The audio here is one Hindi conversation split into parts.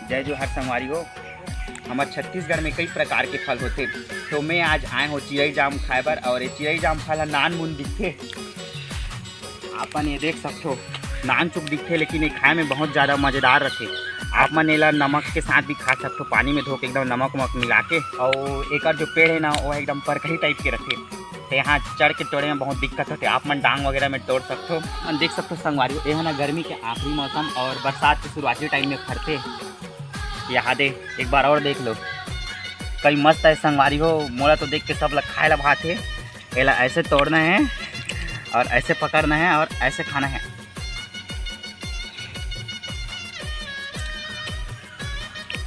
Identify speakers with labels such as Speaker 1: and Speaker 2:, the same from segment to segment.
Speaker 1: जय जोहार संगवारी हो। हमारे छत्तीसगढ़ में कई प्रकार के फल होते, तो मैं आज आए हो चिरई जाम खाए बर। और ये चिरई जाम फल नान मुन दिखते, आपन ये देख सकते हो नान चुक दिखते, लेकिन ये खाए में बहुत ज़्यादा मज़ेदार रहते। आप मन एला नमक के साथ भी खा सकते हो, पानी में धो के एकदम नमक वमक मिला के। और एक जो पेड़ है ना वो एकदम परखही टाइप के रहते, तो यहाँ चढ़ के तोड़े में बहुत दिक्कत होती है। आप मन डांग वगैरह में तोड़ सकते हो। देख सकते हो संगवारी हो, यह ना गर्मी के आखिरी मौसम और बरसात के शुरुआती टाइम में फरते। यहाँ दे एक बार और देख लो, कई मस्त है संगवारी हो। मोला तो देख के सब लोग खाए ला भाते। एला ऐसे तोड़ना है और ऐसे पकड़ना है और ऐसे खाना है।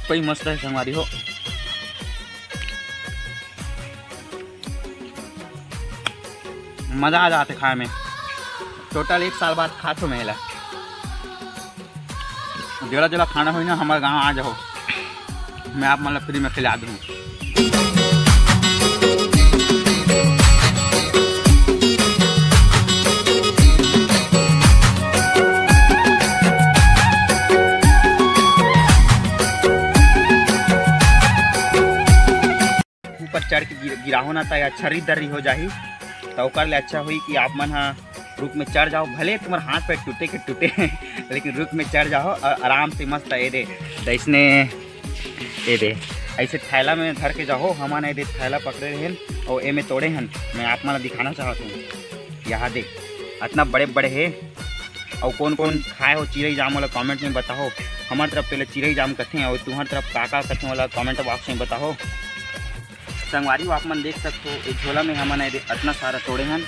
Speaker 1: कोई मस्त है संगवारी हो। मज़ा आ जाते खाए में। टोटल 1 साल बाद खा तो मेला जला जला खाना हो ना, हमारे गांव आ जाओ, मैं आप मतलब फ्री में खिला दूँ। ऊपर चढ़ के गिराहो ना तो छर्री दर्री हो जाही, तो ओकर ले अच्छा हुई कि आप मन हाँ रुक में चढ़ जाओ। भले तुम्हारे हाथ पे टूटे के टूटे लेकिन रुक में चढ़ जाओ और आराम से मस्त ये दे इसने ये दे ऐसे थैला में धर के जाओ। हमारे ये दे थैला पकड़े हैं और ए में तोड़े हैं। मैं आप मन दिखाना चाहता हूँ। यहाँ दे इतना बड़े बड़े है। और कौन कौन खाए हो चिरई जाम वाला कमेंट में बताओ। हमारे तरफ पहले चिरई जाम कथे हैं और तुम्हारी तरफ काका कथे वाला कमेंट बॉक्स में बताओ। संगवारी आप मन देख सकते हो एक झोला में हमने इतना सारा तोड़े हैं।